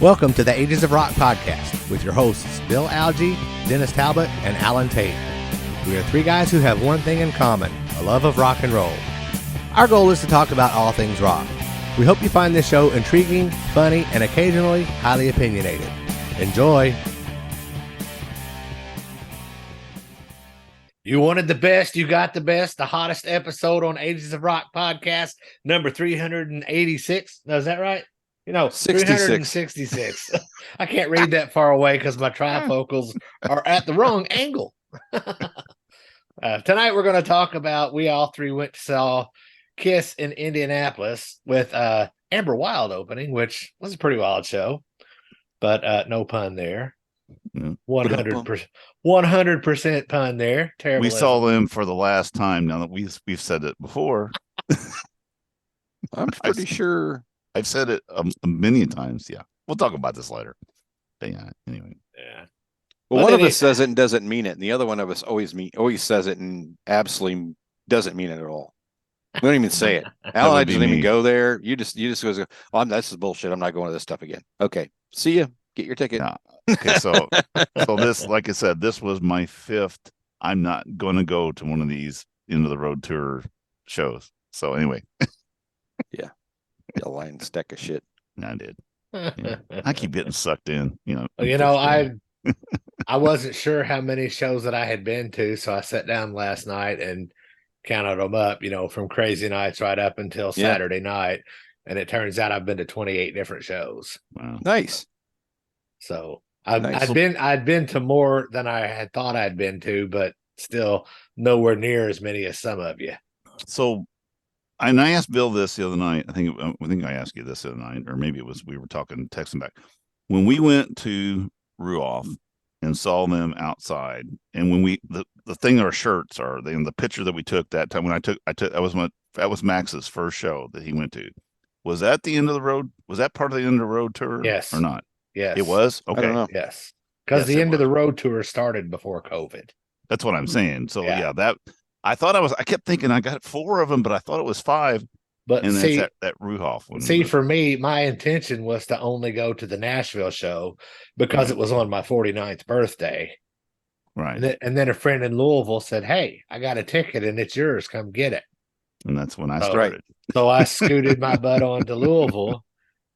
Welcome to the Ages of Rock podcast with your hosts Bill Algie, Dennis Talbot, and Alan Tate. We are three guys who have one thing in common, a love of rock and roll. Our goal is to talk about all things rock. We hope you find this show intriguing, funny, and occasionally highly opinionated. Enjoy! You wanted the best, you got the best, the hottest episode on Ages of Rock podcast, number 386. No, is that right? 366. I can't read that far away because my trifocals are at the wrong angle. Tonight we're going to talk about, we all three went to saw Kiss in Indianapolis with Amber Wild opening, which was a pretty wild show, but no pun there. 100% pun there. Terrible. We saw them for the last time now that we've said it before. I'm pretty sure I've said it a million times. Yeah, we'll talk about this later. Yeah. Anyway. Yeah. Well, one of us says it and doesn't mean it, and the other one of us always says it and absolutely doesn't mean it at all. We don't even say it. Alan and I doesn't even go there. You just go, oh, this is bullshit. I'm not going to this stuff again. Okay, see ya. Get your ticket. Yeah. Okay, so this, like I said, this was my fifth. I'm not going to go to one of these end of the road tour shows. So anyway. Yeah. A lying stack of shit. I did. Yeah. I keep getting sucked in. I wasn't sure how many shows that I had been to, so I sat down last night and counted them up, from crazy nights right up until Saturday night, and it turns out I've been to 28 different shows. Wow. Nice. So I'd been to more than I had thought I'd been to, but still nowhere near as many as some of you. So, and I asked Bill this the other night. I think I asked you this the other night, or maybe it was we were texting back. When we went to Ruoff and saw them outside, and when the thing our shirts are, the picture that we took that time when I took that was Max's first show that he went to. Was that the end of the road? Was that part of the end of the road tour? Yes. Or not? Yes. It was? Okay. I don't know. Yes. Because the end of the road tour started before COVID. That's what I'm saying. So that I kept thinking I got 4 of them, but I thought it was 5. But and see, that's that Ruhoff one. See, for me, my intention was to only go to the Nashville show because it was on my 49th birthday. Right. And then a friend in Louisville said, "Hey, I got a ticket and it's yours. Come get it." And that's when I started. So I scooted my butt on to Louisville,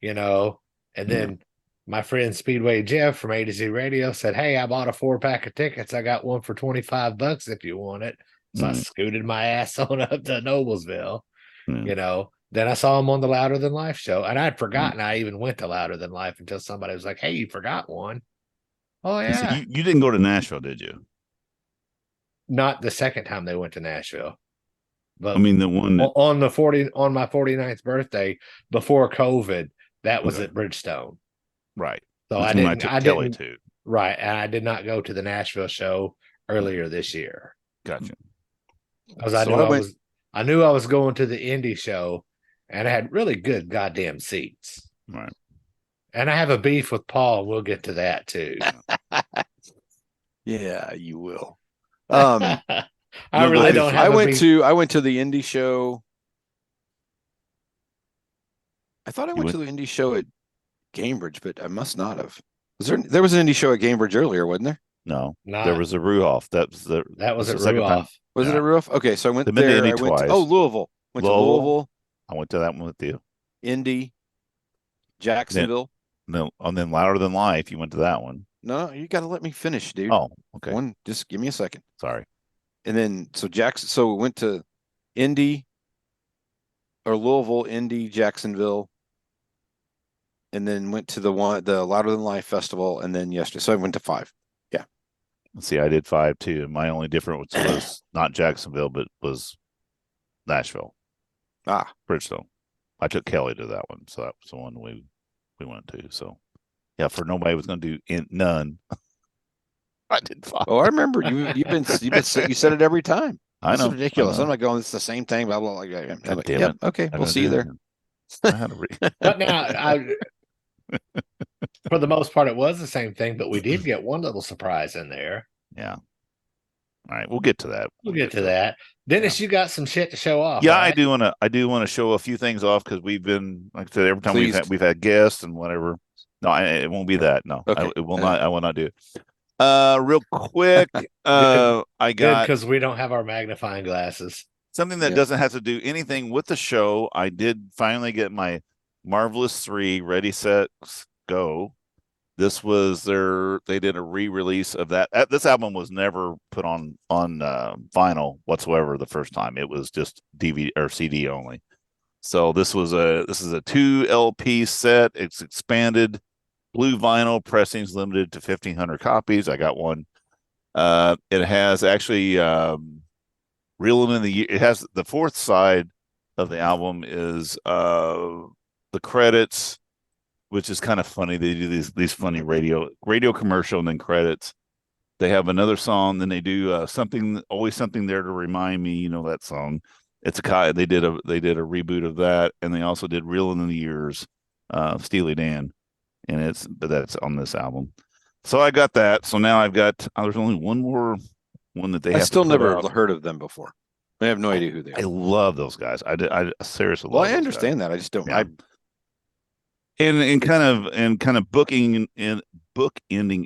and then my friend Speedway Jeff from A to Z Radio said, "Hey, I bought a 4-pack of tickets. I got one for $25 if you want it." So I scooted my ass on up to Noblesville. Then I saw him on the Louder Than Life show, and I'd forgotten I even went to Louder Than Life until somebody was like, "Hey, you forgot one." Oh yeah. So you didn't go to Nashville, did you? Not the second time they went to Nashville, but I mean the one on my 49th birthday before COVID, that was at Bridgestone. Right. So I took Kelly to. Right, and I did not go to the Nashville show earlier this year. Gotcha. Because I knew I was going to the indie show, and I had really good goddamn seats. Right. And I have a beef with Paul. We'll get to that too. Yeah, you will. I really don't have. I went to the indie show. I thought I went to the indie show at Cambridge, but I must not have. There was an indie show at Cambridge earlier, wasn't there? No, there was a Ruhoff. That was at Ruhoff. Was it a Ruhoff? Okay, so I went there. I went to, Louisville. Went to Louisville. I went to that one with you. Indy, Jacksonville. And then Louder Than Life. You went to that one. No, you got to let me finish, dude. Oh, okay. Just give me a second. Sorry. And then so we went to Indy or Louisville, Indy, Jacksonville, and then went to the Louder Than Life festival, and then yesterday. So I went to 5. Yeah. See, I did 5 too. My only difference was not Jacksonville, but was Nashville. Bridgestone. I took Kelly to that one, so that was the one we went to. So yeah, for nobody was going to do none. I did 5. Oh, I remember you said it every time. I know. It's ridiculous. I'm not going. It's the same thing. Blah blah blah. Damn it. Okay, we'll see you there. But now, for the most part, it was the same thing. But we did get one little surprise in there. Yeah. All right, we'll get to that. We'll get to that. Dennis, you got some shit to show off, Yeah, right? I do want to show a few things off because we've been, like I said, every time Pleased. we've had guests and whatever. No, it won't be that. No, Okay. it will not. I will not do it. Real quick, Good, I good, got because we don't have our magnifying glasses. something that Yeah. doesn't have to do anything with the show. I did finally get my Marvelous 3 Ready, Set, Go. This was they did a re-release of that. This album was never put on vinyl whatsoever the first time. It was just DVD or CD only. So this is a 2 LP set. It's expanded blue vinyl pressings limited to 1,500 copies. I got one. It has actually Reeling in the Year. It has the fourth side of the album is the credits, which is kind of funny. They do these funny radio commercial and then credits. They have another song, then they do something, always something there to remind me. You know that song. It's a they did a reboot of that, and they also did Reeling in the Years, Steely Dan, and that's on this album. So I got that. So now I've got there's only one more one that they I have still to put never out. heard of them before. I have no idea who they I are. love those guys. I seriously Well, love I those understand guys. that. I just don't. Yeah. And kind of book ending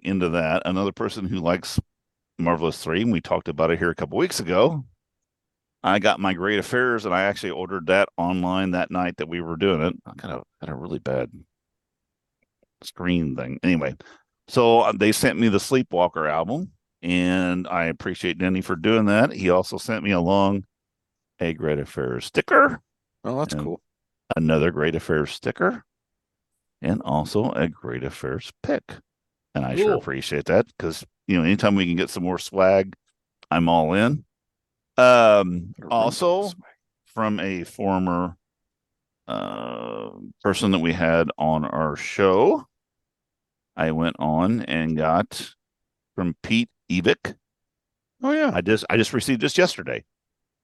into that, another person who likes Marvelous 3, and we talked about it here a couple weeks ago. I got my Great Affairs, and I actually ordered that online that night that we were doing it. I kind of had a really bad screen thing. Anyway, so they sent me the Sleepwalker album, and I appreciate Denny for doing that. He also sent me along a Great Affairs sticker. Oh, that's and cool. Another Great Affairs sticker, and also a Great Affairs pick. And I sure Cool. appreciate that because, anytime we can get some more swag, I'm all in. Also from a former person that we had on our show, I went on and got from Pete Evick. Oh yeah. I just received this yesterday.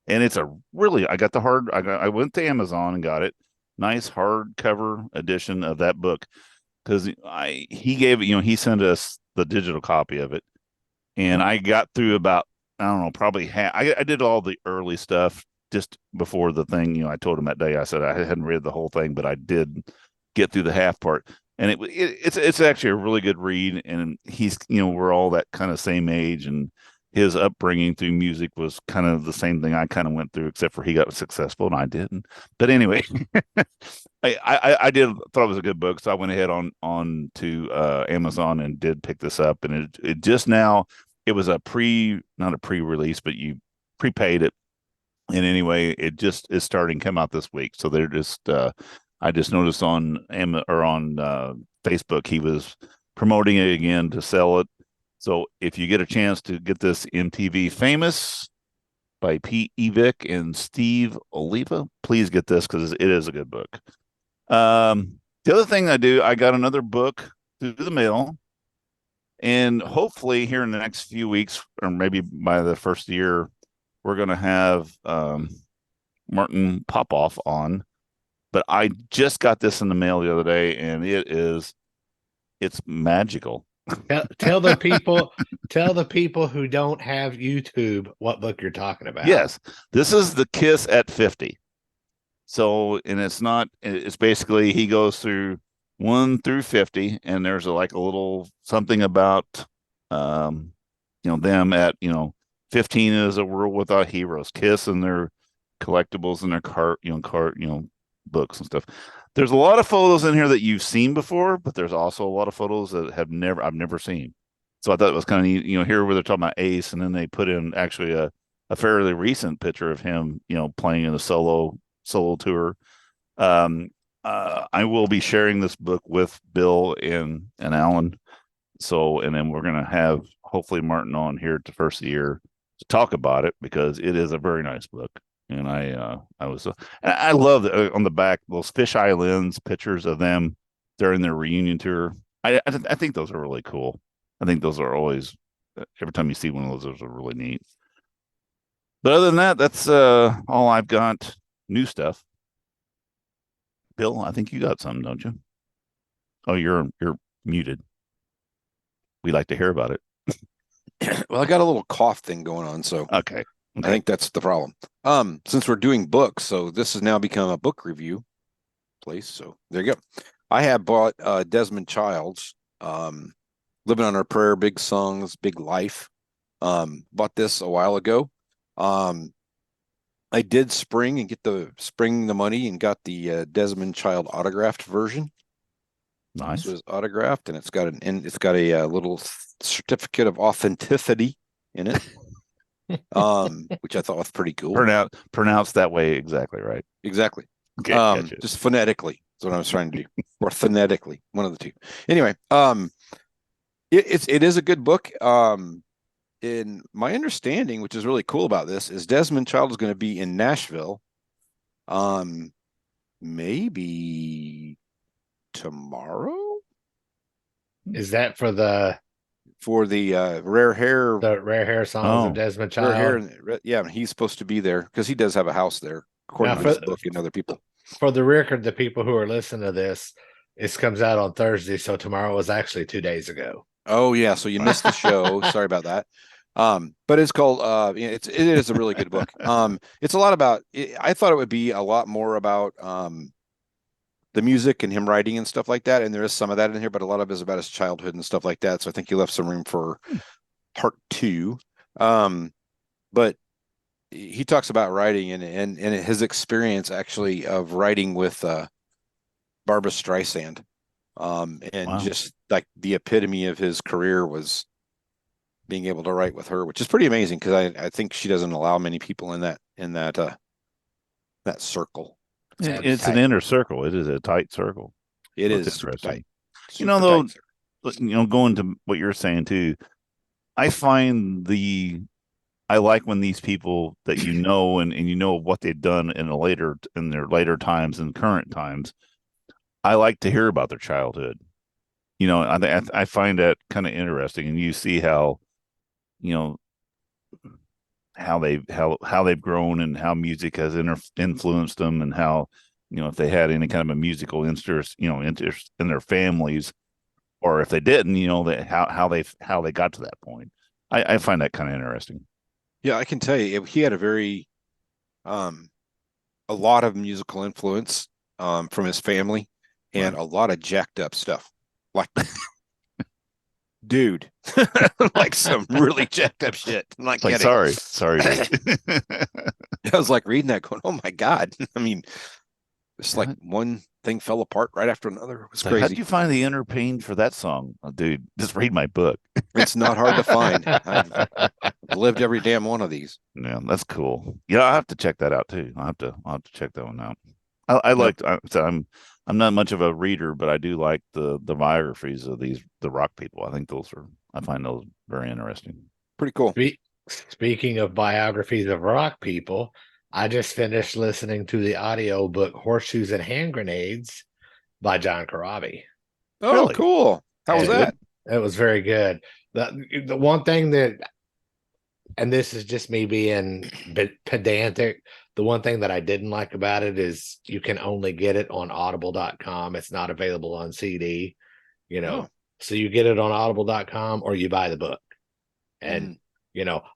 And it's I went to Amazon and got it. Nice hardcover edition of that book. Because he gave it, he sent us the digital copy of it. And I got through about, I don't know, probably half. I did all the early stuff just before the thing. I told him that day, I said I hadn't read the whole thing, but I did get through the half part. And it's actually a really good read. And he's, we're all that kind of same age, and his upbringing through music was kind of the same thing I kind of went through, except for he got successful and I didn't. But anyway, I did thought it was a good book, so I went ahead on to Amazon and did pick this up, and it just now it was not a pre-release, but you prepaid it, and anyway, it just is starting to come out this week. So they're just I just noticed on Facebook he was promoting it again to sell it. So if you get a chance to get this MTV Famous by Pete Evick and Steve Oliva, please get this because it is a good book. The other thing I got another book through the mail, and hopefully here in the next few weeks, or maybe by the first year, we're going to have Martin Popoff on. But I just got this in the mail the other day, and it's magical. Tell the people who don't have YouTube what book you're talking about. Yes, this is The Kiss at 50. So, and it's basically he goes through 1 through 50, and there's a little something about them at 15 is a world without heroes, Kiss and their collectibles and their cart books and stuff. There's a lot of photos in here that you've seen before, but there's also a lot of photos that I've never seen. So I thought it was kind of neat, here where they're talking about Ace, and then they put in actually a fairly recent picture of him, playing in a solo tour. I will be sharing this book with Bill and Alan. So, and then we're going to have hopefully Martin on here at the first of the year to talk about it because it is a very nice book. And I love on the back those fisheye lens pictures of them during their reunion tour. I think those are really cool. I think those are always, every time you see one of those are really neat. But other than that, that's all I've got. New stuff. Bill, I think you got something, don't you? Oh, you're muted. We like to hear about it. Well, I got a little cough thing going on, so Okay. I think that's the problem. Since we're doing books, so this has now become a book review place. So there you go. I have bought Desmond Child's Living on a Prayer, Big Songs, Big Life. Bought this a while ago. I did spring the money and got the Desmond Child autographed version. Nice. So it's autographed, and it's got a little certificate of authenticity in it, which I thought was pretty cool. Pronounced that way exactly right. Exactly. Okay, gotcha. Just phonetically is what I was trying to do, or phonetically, one of the two. Anyway, it is a good book. In my understanding, which is really cool about this, is Desmond Child is going to be in Nashville. Maybe tomorrow. Is that for the rare hair songs of Desmond Child? Rare hair, yeah, he's supposed to be there because he does have a house there, according to his book and other people. For the record, the people who are listening to this comes out on Thursday, so tomorrow was actually 2 days ago. Oh yeah, so you missed the show. Sorry about that. But it's called it is a really good book. It's a lot about I thought it would be a lot more about the music and him writing and stuff like that, and there is some of that in here, but a lot of it is about his childhood and stuff like that. So I think he left some room for part 2. But he talks about writing and his experience actually of writing with Barbra Streisand. And wow. Just like the epitome of his career was being able to write with her, which is pretty amazing because I think she doesn't allow many people in that circle. It's an inner circle. It is a tight circle. It is super tight. Though, going to what you're saying too, I find I like when these people that and you know what they've done in their later times and current times. I like to hear about their childhood. I find that kind of interesting, and you see how, how they've grown and how music has influenced them, and how, if they had any kind of a musical interest in their families, or if they didn't, how they got to that point. I find that kind of interesting. Yeah, I can tell you, he had a very, a lot of musical influence from his family. And a lot of jacked up stuff, like, dude, like some really jacked up shit. Like sorry. I was like reading that, going, "Oh my god!" I mean, it's like one thing fell apart right after another. It was crazy. How did you find the inner pain for that song, dude? Just read my book. It's not hard to find. I've lived every damn one of these. Yeah, that's cool. Yeah, I'll have to check that out too. I'll have to check that one out. I'm not much of a reader, but I do like the biographies of the rock people. I find those very interesting. Pretty cool. Speaking of biographies of rock people, I just finished listening to the audio book Horseshoes and Hand Grenades by John Corabi. Oh, really? Cool. How was that? It was very good. The one thing that, and this is just me being pedantic, the one thing that I didn't like about it is you can only get it on audible.com. It's not available on CD, So you get it on audible.com or you buy the book. And,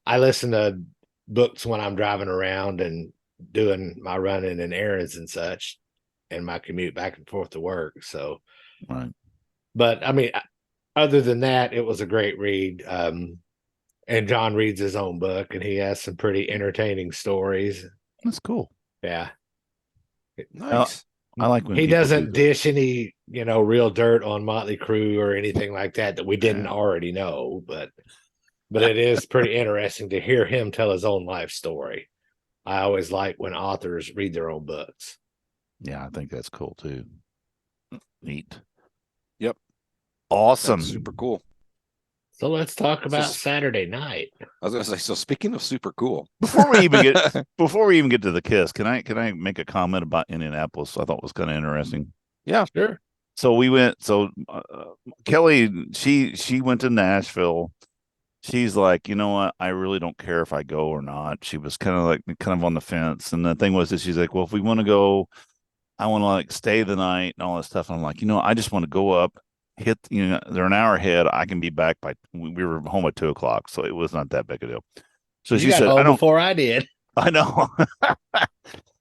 I listen to books when I'm driving around and doing my running and errands and such, and my commute back and forth to work. So, right. But I mean, other than that, it was a great read. And John reads his own book, and he has some pretty entertaining stories. That's cool. Yeah. Nice. I like when he doesn't dish any, real dirt on Motley Crue or anything like that we didn't already know, but it is pretty interesting to hear him tell his own life story. I always like when authors read their own books. Yeah, I think that's cool too. Neat. Yep. Awesome. That's super cool. So let's talk about Saturday night. I was going to say, so speaking of super cool, before we even get to the Kiss, can I make a comment about Indianapolis? I thought was kind of interesting. Yeah, sure. So we went. So Kelly, she went to Nashville. She's like, you know what? I really don't care if I go or not. She was kind of on the fence. And the thing was that she's like, well, if we want to go, I want to stay the night and all that stuff. And I'm like, I just want to go up hit, they're an hour ahead. I can be back we were home at 2:00. So it was not that big a deal. So You she got said, home before I did. I know.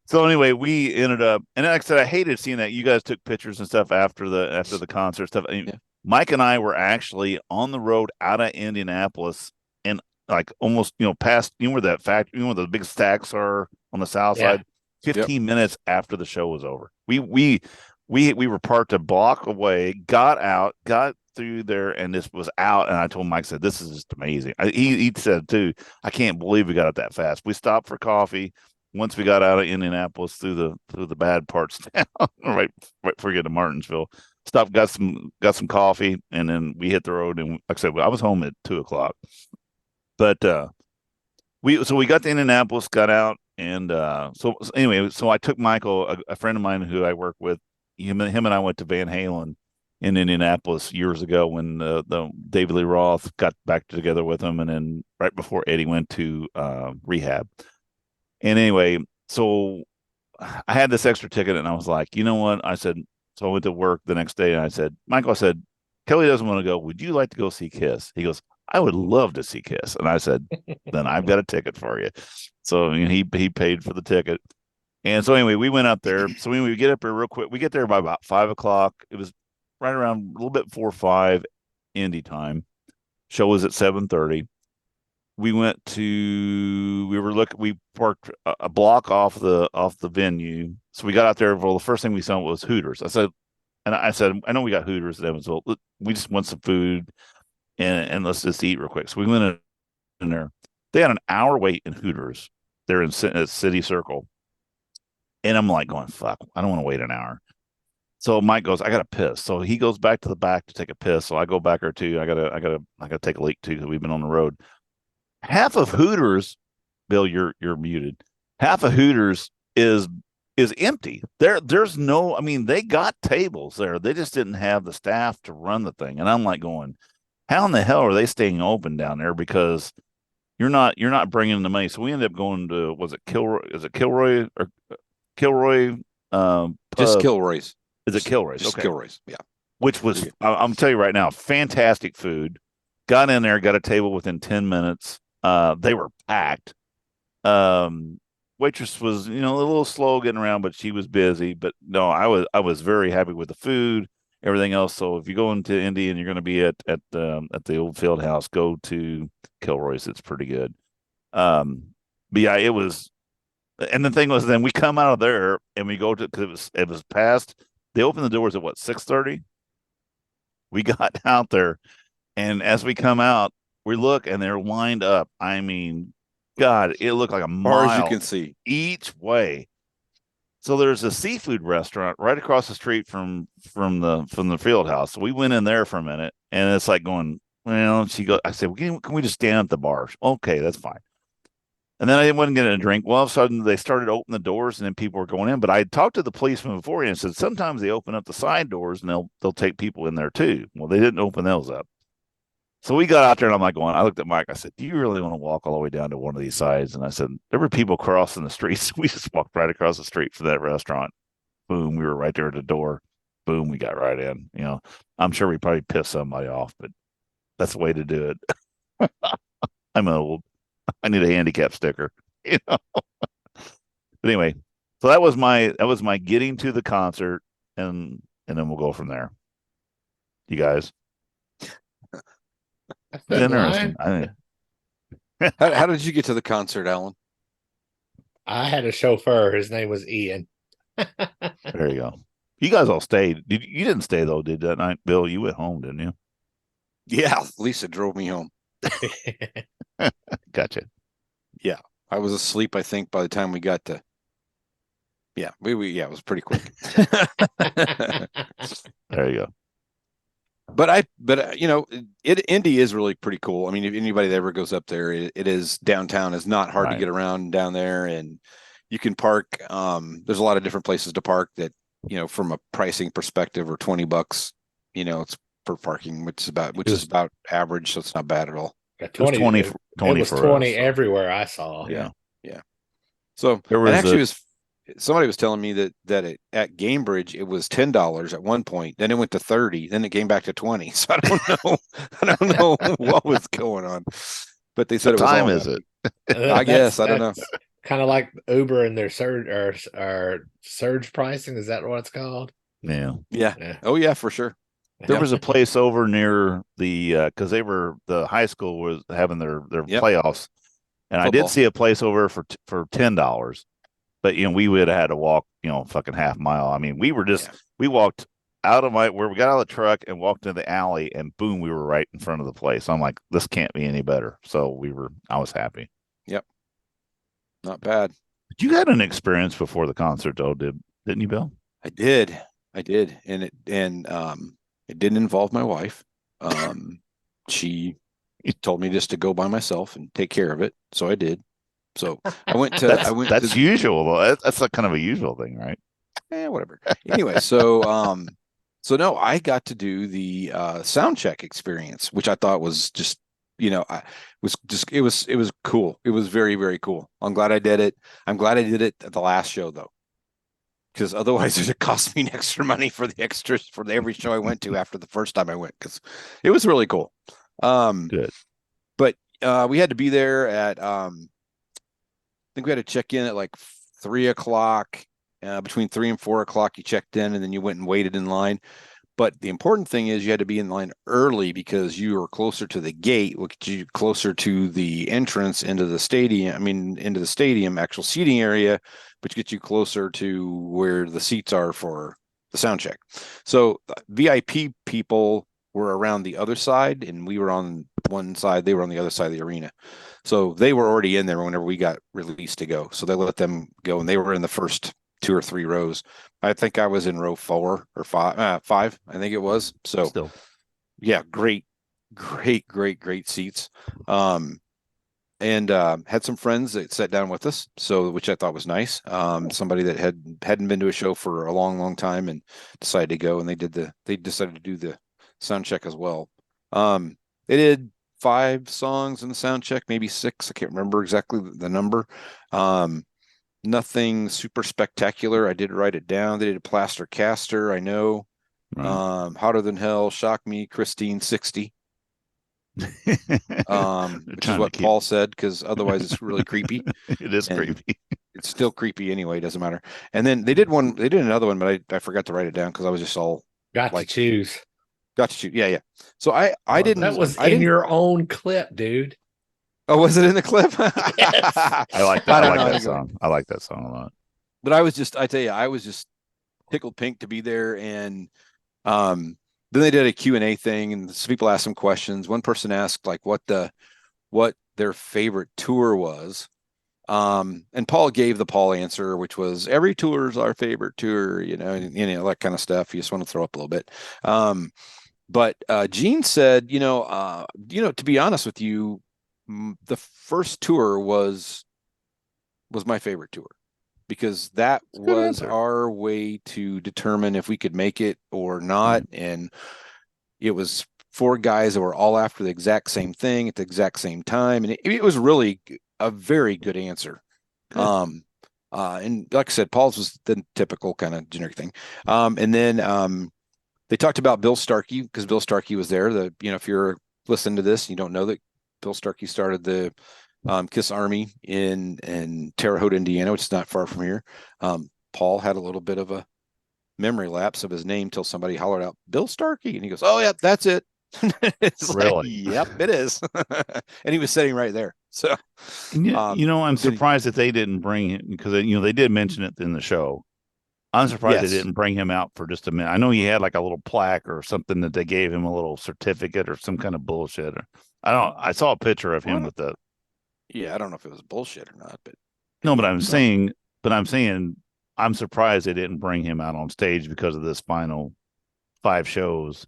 So anyway, we ended up, and like I said, I hated seeing that you guys took pictures and stuff after the concert stuff. Yeah. Mike and I were actually on the road out of Indianapolis and like almost, past, where that factory, where the big stacks are on the south Yeah. side, 15 minutes after the show was over. We were parked a block away, got out, got through there, and this was out. And I told Mike, said, "This is just amazing." He said too, "I can't believe we got it that fast." We stopped for coffee once we got out of Indianapolis through the bad parts of town, right before we get to Martinsville. Stopped, got some coffee, and then we hit the road. And like I said, I was home at 2:00. But we got to Indianapolis, got out, and so anyway, so I took Michael, a friend of mine who I work with. Him and I went to Van Halen in Indianapolis years ago when the David Lee Roth got back together with him, and then right before Eddie went to rehab. And anyway, so I had this extra ticket, and I was like, you know what? I said, so I went to work the next day, and I said, Michael, I said, Kelly doesn't want to go. Would you like to go see Kiss? He goes, I would love to see Kiss. And I said, then I've got a ticket for you. So he paid for the ticket. And so anyway, we went up there. So when we get up there real quick, we get there by about 5:00. It was right around a little bit before 5 Indy time. Show was at 7:30. We parked a block off the venue. So we got out there. Well, the first thing we saw was Hooters. I said, I know we got Hooters at Evansville. We just want some food and let's just eat real quick. So we went in there. They had an hour wait in Hooters. They're in City Circle. And I'm like going, fuck, I don't want to wait an hour. So Mike goes, I got to piss. So he goes back to the back to take a piss. So I go back there too. I gotta take a leak too, because we've been on the road. Half of Hooters, Bill, you're muted. Half of Hooters is empty. There's no, I mean, they got tables there. They just didn't have the staff to run the thing. And I'm like going, how in the hell are they staying open down there? Because you're not bringing the money. So we ended up going to, was it Kilroy? Is it Kilroy or Kilroy? Just Kilroy's. Is it Kilroy's? Just okay. Kilroy's. Yeah. Which was, I'm telling you right now, fantastic food. Got in there, got a table within 10 minutes. They were packed. Waitress was, a little slow getting around, but she was busy. But no, I was very happy with the food, everything else. So if you go into Indy and you're going to be at the old field house, go to Kilroy's. It's pretty good. But yeah, it was. And the thing was, then we come out of there and we go to, because it was past. They opened the doors at 6:30. We got out there, and as we come out, we look and they're lined up. I mean, God, it looked like a mile, far as you can see, each way. So there's a seafood restaurant right across the street from the field house. So we went in there for a minute, and it's like going, well, I said, well, can we just stand at the bar? Okay, that's fine. And then I wasn't getting a drink. Well, all of a sudden they started opening the doors, and then people were going in. But I talked to the policeman before and said sometimes they open up the side doors and they'll take people in there too. Well, they didn't open those up. So we got out there, and I'm like going, I looked at Mike. I said, do you really want to walk all the way down to one of these sides? And I said, there were people crossing the streets. We just walked right across the street for that restaurant. Boom, we were right there at the door. Boom, we got right in. I'm sure we probably pissed somebody off, but that's the way to do it. I'm old. I need a handicap sticker. But anyway, so that was my getting to the concert, and then we'll go from there. You guys. That's Interesting. How did you get to the concert, Alan? I had a chauffeur. His name was Ian. There you go. You guys all stayed. You didn't stay though, did that night, Bill? You went home, didn't you? Yeah, Lisa drove me home. Gotcha. Yeah, I was asleep, I think, by the time we got to. Yeah, it was pretty quick. There you go. But Indy is really pretty cool. I mean, if anybody that ever goes up there, it is downtown. It's not hard to get around down there, and you can park. There's a lot of different places to park that, from a pricing perspective, are $20. It's for parking, which is about average, so it's not bad at all. 20, 20 it was for 20 us, so. everywhere I saw. Yeah. So it was somebody was telling me that at Gamebridge it was $10 at one point, then it went to 30, then it came back to 20. So I don't know, I don't know what was going on, but they said What it was time all is it? I guess I don't know. Kind of like Uber and their surge or surge pricing. Is that what it's called? Yeah. Yeah. Oh yeah, for sure. There was a place over near the because the high school was having their Yep. playoffs, and I Football. did see a place over for $10, but we would have had to walk fucking half mile. I mean, we walked out of where we got out of the truck and walked into the alley, and boom, we were right in front of the place. I'm like, this can't be any better. So I was happy. Yep. Not bad. But you had an experience before the concert though, didn't you, Bill? I did, and it didn't involve my wife. She told me just to go by myself and take care of it, so I did. So I went to. That's usual though. That's like kind of a usual thing, right? Whatever. Anyway, so no, I got to do the sound check experience, which I thought was just it was cool. It was very, very cool. I'm glad I did it. I'm glad I did it at the last show though, because otherwise it cost me extra money for the extras for every show I went to after the first time I went, because it was really cool. Good. But we had to be there at I think we had to check in at like 3:00. Between 3 and 4 o'clock, you checked in, and then you went and waited in line. But the important thing is you had to be in line early because you were closer to the gate, which you closer to the entrance into the stadium. I mean, into the stadium, actual seating area, which gets you closer to where the seats are for the sound check. So VIP people were around the other side, and we were on one side. They were on the other side of the arena. So they were already in there whenever we got released to go. So they let them go, and they were in the first 2 or 3 rows. I think I was in row 4 or 5, I think it was. So still, yeah, great seats. And had some friends that sat down with us, so which I thought was nice. Somebody that hadn't been to a show for a long time and decided to go, and they decided to do the sound check as well. They did 5 songs in the sound check, maybe 6. I can't remember exactly the number. Nothing super spectacular. I did write it down. They did a Plaster Caster, I know. Right. Hotter Than Hell, Shock Me, Christine 60. Which is what Paul said, because otherwise it's really creepy. It is creepy. It's still creepy anyway, doesn't matter. And then they did another one, but I forgot to write it down because I was just all got to choose. Yeah. So I didn't. That was in your own clip, dude. Oh, was it in the clip? Yes. I like that. I like that song. I like that song a lot. But I tell you, I was just tickled pink to be there. And then they did a Q&A thing, and some people asked some questions. One person asked like what their favorite tour was. And Paul gave the Paul answer, which was every tour is our favorite tour, and that kind of stuff. You just want to throw up a little bit. But Gene said, to be honest with you, the first tour was my favorite tour, because that was our way to determine if we could make it or not. And it was 4 guys that were all after the exact same thing at the exact same time. And it was really a very good answer. And like I said, Paul's was the typical kind of generic thing. And then they talked about Bill Starkey, because Bill Starkey was there. If you're listening to this, you don't know that Bill Starkey started the KISS Army in Terre Haute, Indiana, which is not far from here. Paul had a little bit of a memory lapse of his name till somebody hollered out Bill Starkey, and he goes, "Oh yeah, that's it." It's really? Like, yep, it is. And he was sitting right there. So, I'm surprised that they didn't bring him, because they did mention it in the show. I'm surprised they didn't bring him out for just a minute. I know he had like a little plaque or something that they gave him, a little certificate or some kind of bullshit. I saw a picture of him with the. Yeah, I don't know if it was bullshit or not, but no, but I'm saying, I'm surprised they didn't bring him out on stage because of this final 5 shows.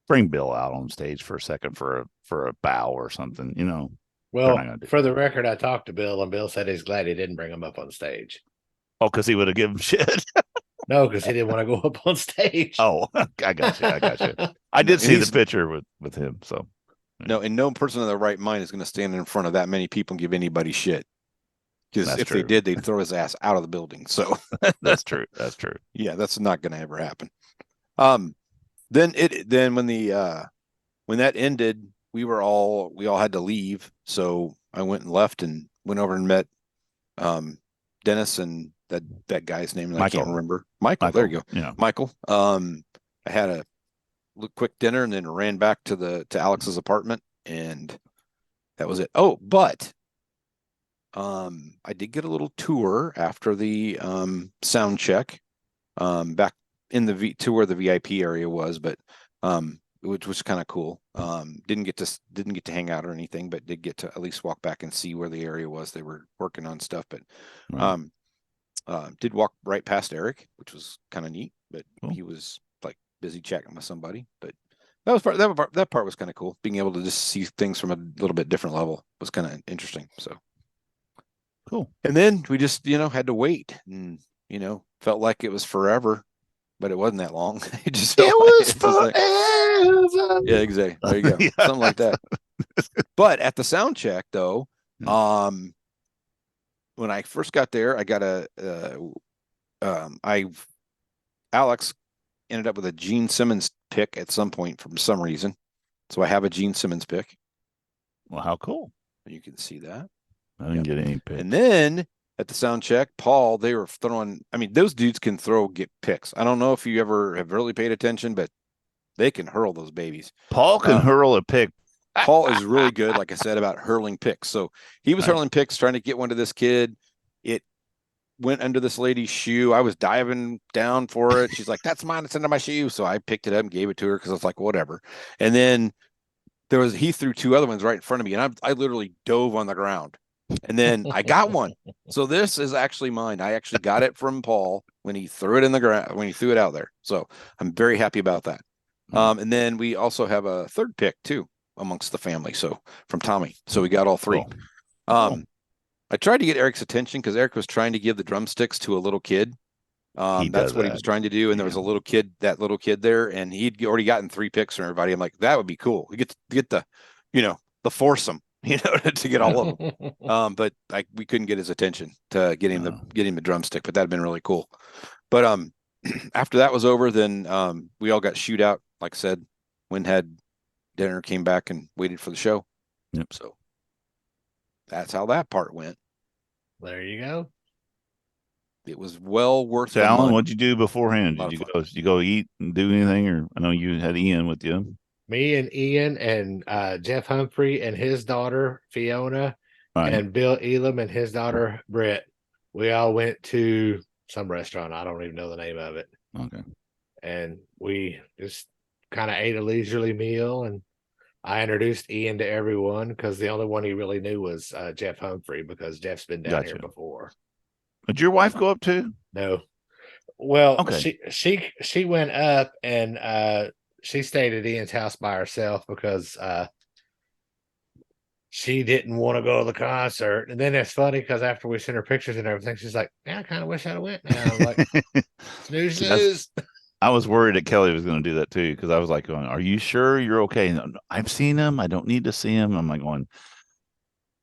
Bring Bill out on stage for a second for a bow or something, Well, for the record, I talked to Bill, and Bill said he's glad he didn't bring him up on stage. Oh, because he would have given shit. No, because he didn't want to go up on stage. Oh, I got you. I did see the picture with him. So no, and no person in their right mind is going to stand in front of that many people and give anybody shit. because if they did, they'd throw his ass out of the building. So that's true. That's true. Yeah, that's not going to ever happen. Then when that ended, we all had to leave. So I went and left and went over and met Dennis and that guy's name, I can't remember. Michael. There you go. Yeah, Michael. I had a quick dinner and then ran back to Alex's apartment, and that was it. Oh, but I did get a little tour after the sound check back in to where the VIP area was, but which was kind of cool. Didn't get to hang out or anything, but did get to at least walk back and see where the area was. They were working on stuff, but did walk right past Eric, which was kind of neat, but he was like busy chatting with somebody. But that part was kind of cool. Being able to just see things from a little bit different level was kind of interesting. So cool. And then we just, had to wait, and felt like it was forever, but it wasn't that long. It just was forever. Yeah, exactly. There you go. Yeah. Something like that. But at the sound check, though, when I first got there, I got Alex ended up with a Gene Simmons pick at some point for some reason. So I have a Gene Simmons pick. Well, how cool. You can see that. I didn't get any picks. And then at the sound check, Paul, they were throwing, those dudes can get picks. I don't know if you ever have really paid attention, but they can hurl those babies. Paul can hurl a pick. Paul is really good, like I said, about hurling picks. So he was hurling picks, trying to get one to this kid. It went under this lady's shoe. I was diving down for it. She's like, "That's mine. It's under my shoe." So I picked it up and gave it to her because I was like, whatever. And then he threw two other ones right in front of me, and I literally dove on the ground. And then I got one. So this is actually mine. I actually got it from Paul when he threw it in the ground, when he threw it out there. So I'm very happy about that. And then we also have a third pick too amongst the family. So from Tommy. So we got all three. Cool. I tried to get Eric's attention because Eric was trying to give the drumsticks to a little kid. That's what he was trying to do. And there was a little kid there, and he'd already gotten 3 picks from everybody. I'm like, that would be cool. We get the, the foursome, to get all of them. But we couldn't get his attention to get him the drumstick, but that'd been really cool. But after that was over, then we all got shoot out. Like I said, Wynn had dinner, came back and waited for the show. Yep. So that's how that part went. There you go. It was well worth it. So Alan, what'd you do beforehand? Did you go eat and do anything? Or I know you had Ian with you. Me and Ian and Jeff Humphrey and his daughter Fiona and Bill Elam and his daughter Brett. We all went to some restaurant. I don't even know the name of it. Okay. And we just kind of ate a leisurely meal, and I introduced Ian to everyone because the only one he really knew was Jeff Humphrey, because Jeff's been down here before. Did your wife go up too? No. Well, she went up, and she stayed at Ian's house by herself because she didn't want to go to the concert. And then it's funny because after we sent her pictures and everything, she's like, "Yeah, I kind of wish I'd have went now." I'm like, snooze. I was worried that Kelly was going to do that too, because I was like, going, "Are you sure you're okay?" No, I've seen him. I don't need to see him. I'm like going,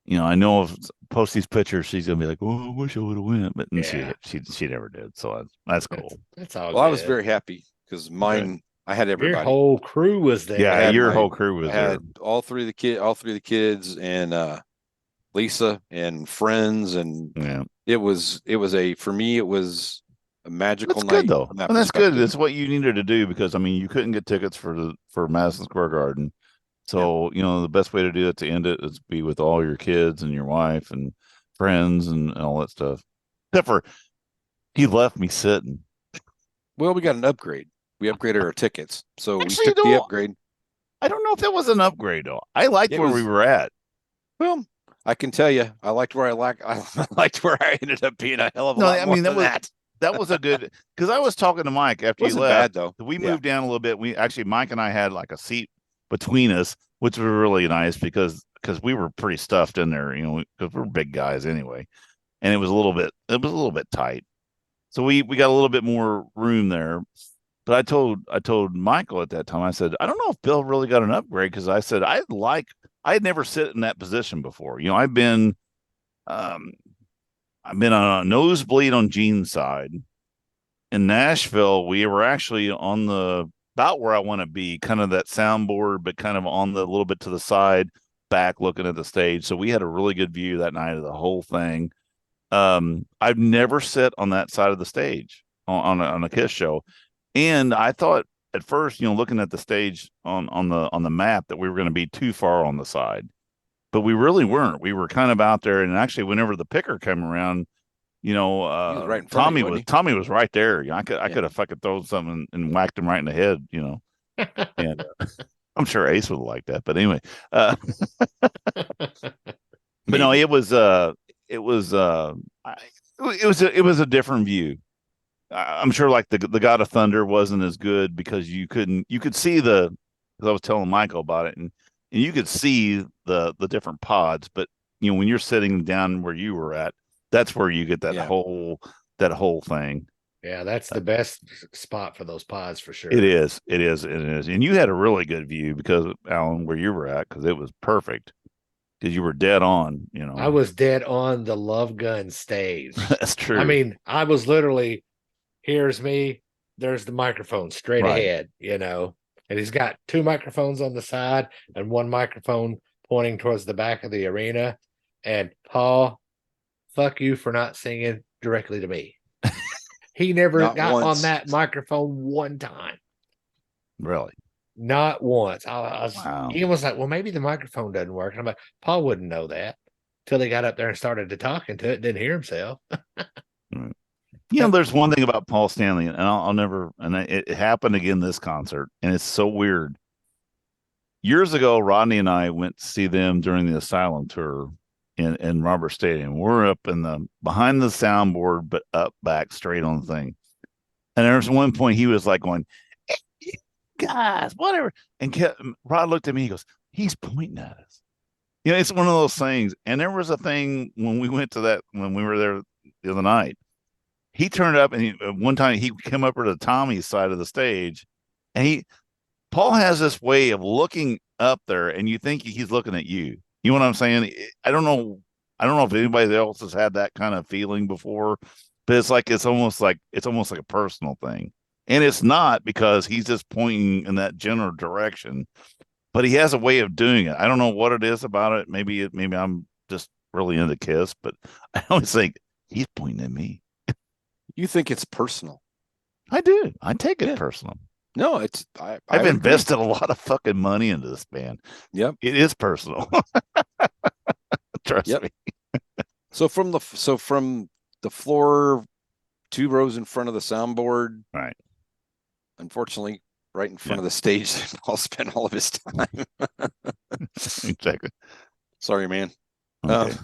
I know if post these pictures, she's going to be like, "Oh, I wish I would have went," but she never did. So that's cool. That's all. Well, good. I was very happy because mine. I had everybody. Your whole crew was there. Yeah, your whole crew was there. All three of the kids, and Lisa and friends, and it was for me it was a magical night. Good though, and that's good. It's what you needed to do, because you couldn't get tickets for Madison Square Garden, so the best way to do it, to end it, is be with all your kids and your wife and friends and all that stuff. Except for he left me sitting. Well, we got an upgrade. We upgraded our tickets, so we took the upgrade. I don't know if that was an upgrade though. I liked where we were at. Well, I can tell you, I liked where I liked where I ended up being a hell of a lot more than that. That was a good, because I was talking to Mike after you left. Bad though. We moved down a little bit. Mike and I had like a seat between us, which was really nice because we were pretty stuffed in there, because we're big guys anyway, and it was a little bit tight. So we got a little bit more room there. But I told Michael at that time, I said, I don't know if Bill really got an upgrade, because I said I had never sit in that position before. I've been I've been on a nosebleed on Gene's side. In Nashville, we were actually on the about where I want to be, kind of that soundboard, but kind of on the little bit to the side, back looking at the stage. So we had a really good view that night of the whole thing. I've never sit on that side of the stage on a Kiss show, and I thought at first, looking at the stage on the map, that we were going to be too far on the side, but we really weren't. We were kind of out there, and actually, whenever the picker came around, He was right in front of you, wasn't he? Tommy was right there. I could have fucking thrown something and whacked him right in the head, and I'm sure Ace would have liked that. But anyway, but no, it was it was it was a different view. I'm sure like the God of Thunder wasn't as good because you could see because I was telling Michael about it, and you could see the different pods, but when you're sitting down where you were at, that's where you get that whole thing. Yeah, that's the best spot for those pods for sure. It is. And you had a really good view because, Alan, where you were at, because it was perfect. Because you were dead on, I was dead on the Love Gun stage. That's true. I mean, I was literally, here's me, there's the microphone straight ahead, and he's got two microphones on the side and one microphone pointing towards the back of the arena. And Paul, fuck you for not singing directly to me. He never got on that microphone one time. Really? Not once. Wow. He was like, well, maybe the microphone doesn't work. And I'm like, Paul wouldn't know that till he got up there and started to talking to it, didn't hear himself. Right. There's one thing about Paul Stanley, and I'll never, and it happened again this concert, and it's so weird. Years ago, Rodney and I went to see them during the Asylum tour in Robert Stadium. We're up behind the soundboard, but up back straight on the thing. And there was one point he was like going, hey, guys, whatever. And Rod looked at me, he goes, he's pointing at us. It's one of those things. And there was a thing when we went to that, when we were there the other night, he turned up and one time he came up to Tommy's side of the stage, and Paul has this way of looking up there, and you think he's looking at you. You know what I'm saying? I don't know if anybody else has had that kind of feeling before, but it's almost like a personal thing. And it's not, because he's just pointing in that general direction, but he has a way of doing it. I don't know what it is about it. Maybe I'm just really into Kiss, but I always think he's pointing at me. You think it's personal? I do. I take it personal. No, I've invested a lot of fucking money into this band. Yep. It is personal. Trust me. So from the floor, 2 rows in front of the soundboard. Right. Unfortunately, right in front of the stage, Paul spent all of his time. Exactly. Sorry, man. Okay.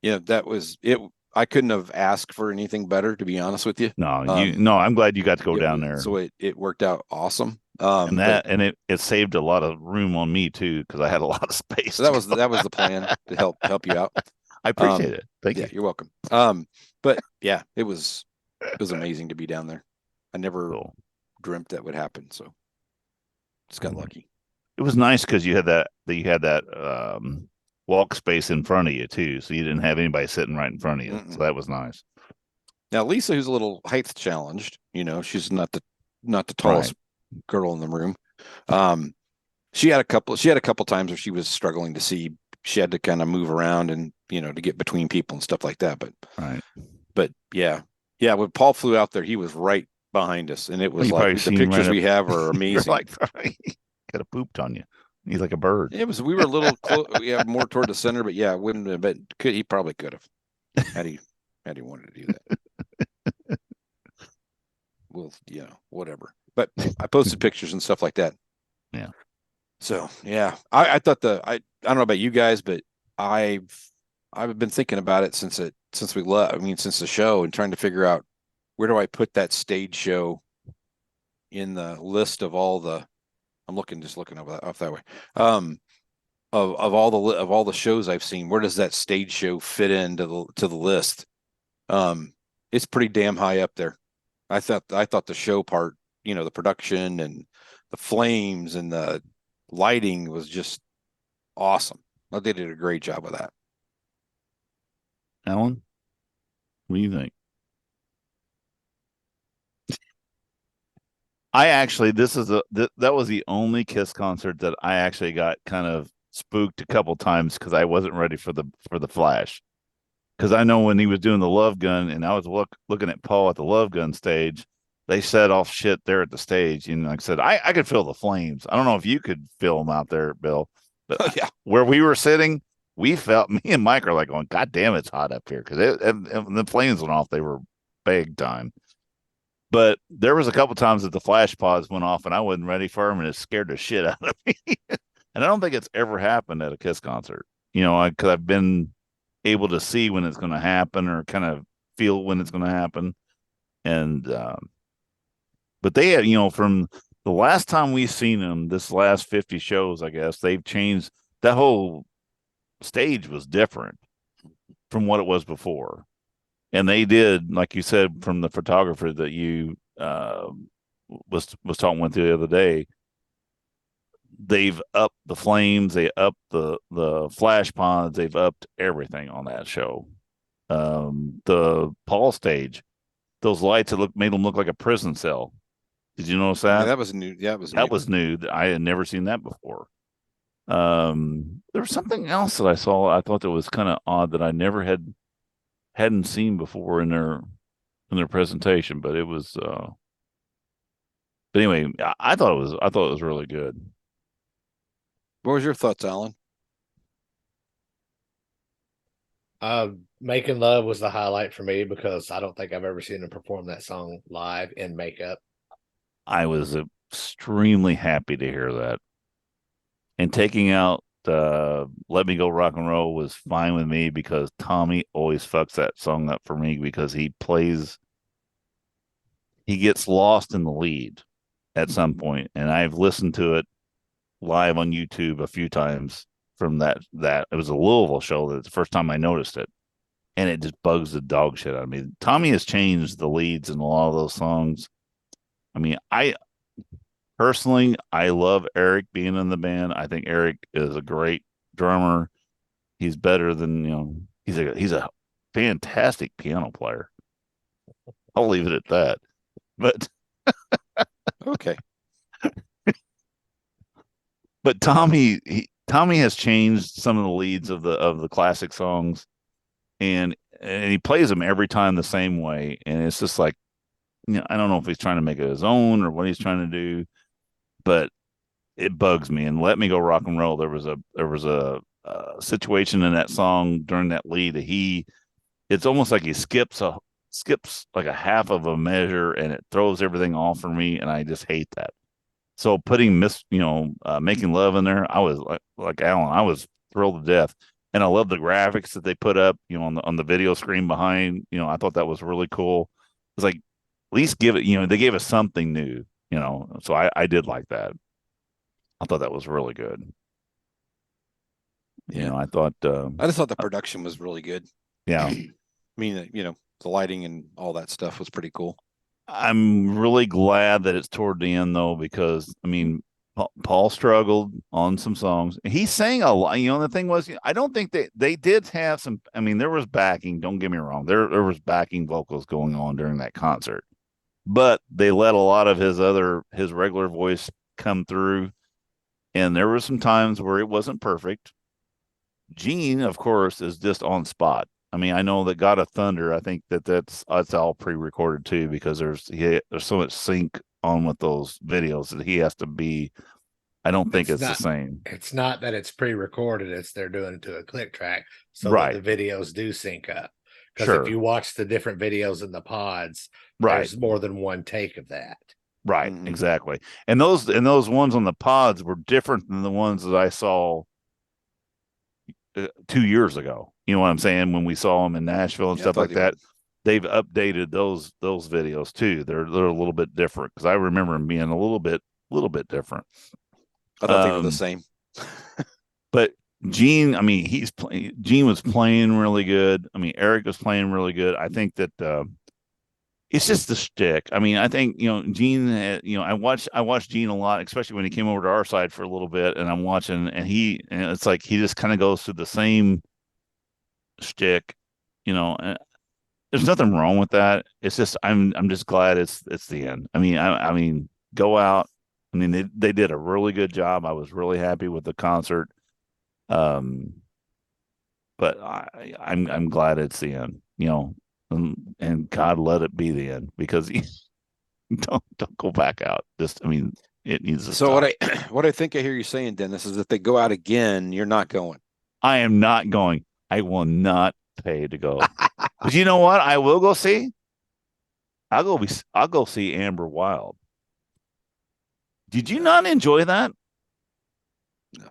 That was it. I couldn't have asked for anything better, to be honest with you. No, I'm glad you got to go down there. So it worked out awesome. And it saved a lot of room on me too, because I had a lot of space. So that was the plan to help you out. I appreciate it. Thank you. You're welcome. But yeah, it was amazing to be down there. I never dreamt that would happen, so just got lucky. It was nice because you had that walk space in front of you too, so you didn't have anybody sitting right in front of you. So that was nice. Now Lisa, who's a little height challenged, she's not the tallest girl in the room. She had a couple times where she was struggling to see. She had to kind of move around and to get between people and stuff like that. But yeah, when Paul flew out there, he was right behind us, and it was like the pictures we have are amazing. Like, could have pooped on you. He's like a bird. It was. We were a little close. Yeah, more toward the center, but yeah, wouldn't have been. He probably could have had he wanted to do that. Well, whatever. But I posted pictures and stuff like that. Yeah. So yeah, I thought I don't know about you guys, but I've been thinking about it since we left. I mean, since the show, and trying to figure out where do I put that stage show in the list of all the. I'm looking off that way. Of all the shows I've seen, where does that stage show fit into the list? It's pretty damn high up there. I thought the show part, the production and the flames and the lighting was just awesome. They did a great job of that. Alan? What do you think? I actually, that was the only Kiss concert that I actually got kind of spooked a couple times because I wasn't ready for the Flash. Because I know when he was doing the Love Gun, and I was looking at Paul at the Love Gun stage, they set off shit there at the stage, and like I said, I could feel the flames. I don't know if you could feel them out there, Bill, but Oh, yeah. where we were sitting, we felt me and Mike are like going, God damn, it's hot up here because and the flames went off. They were big time. But there was a couple times that the flash pods went off and I wasn't ready for them, and it scared the shit out of me. And I don't think it's ever happened at a Kiss concert, because I've been able to see when it's going to happen or kind of feel when it's going to happen. And but they had, from the last time we've seen them, this last 50 shows, I guess they've changed. That whole stage was different from what it was before. And they did, like you said, from the photographer that you was talking with the other day. They've upped the flames, they upped the flash pods, they've upped everything on that show. The Paul stage, those lights that made them look like a prison cell. Did you notice that? Yeah, that was new. Yeah, it was That new. was new. I had never seen that before. There was something else that I saw. I thought that was kind of odd that I never hadn't seen before in their presentation, but it was but anyway, I thought it was really good. What was your thoughts, Alan? Making Love was the highlight for me because I don't think I've ever seen him perform that song live in makeup. I was extremely happy to hear that. And taking out Let Me Go Rock and Roll was fine with me because Tommy always fucks that song up for me because he gets lost in the lead at some point, and I've listened to it live on YouTube a few times from that it was a Louisville show. That's the first time I noticed it, and it just bugs the dog shit out of me. Tommy has changed the leads in a lot of those songs. I mean, I personally love Eric being in the band. I think Eric is a great drummer. He's better than he's a fantastic piano player. I'll leave it at that. But Okay. But Tommy has changed some of the leads of the classic songs, and he plays them every time the same way, and it's just like, I don't know if he's trying to make it his own or what he's trying to do, but it bugs me. And Let Me Go Rock and Roll, there was a situation in that song during that lead that it's almost like he skips like a half of a measure, and it throws everything off for me, and I just hate that. So putting Making Love in there, I was like Alan, I was thrilled to death. And I love the graphics that they put up, on the video screen behind. I thought that was really cool. It's like, at least give it, they gave us something new, So I did like that. I thought that was really good. Yeah. I thought I just thought the production was really good. Yeah. I mean, the lighting and all that stuff was pretty cool. I'm really glad that it's toward the end though, because I mean, Paul struggled on some songs. He sang a lot. The thing was, I don't think they did have some. I mean, there was backing. Don't get me wrong. There was backing vocals going on during that concert, but they let a lot of his regular voice come through, and there were some times where it wasn't perfect. Gene, of course, is just on spot. I mean, I know that God of Thunder, I think that's all pre-recorded too, because there's so much sync on with those videos that he has to be. I don't think it's the same. It's not that it's pre-recorded; it's they're doing it to a click track so Right. that the videos do sync up. Because Sure. if you watch the different videos in the pods, Right. there's more than one take of that. Right. Mm-hmm. Exactly. And those ones on the pods were different than the ones that I saw 2 years ago. You know what I'm saying? When we saw them in Nashville and stuff like that, they've updated those videos too. They're a little bit different because I remember them being a little bit different. I thought they were the same. But Gene, I mean, Gene was playing really good. I mean, Eric was playing really good. I think that it's just the shtick. I mean, I think Gene. I watched Gene a lot, especially when he came over to our side for a little bit, and I'm watching, and it's like he just kind of goes through the same shtick, there's nothing wrong with that. It's just I'm just glad it's the end. I mean, go out. I mean, they did a really good job. I was really happy with the concert. Um, but I'm glad it's the end. You know, and God let it be the end because don't go back out. Just I mean, it needs to So stop. what I think I hear you saying, Dennis, is if they go out again, you're not going. I am not going. I will not pay to go. But you know what? I will go see. I'll go see Amber Wild. Did you not enjoy that? No.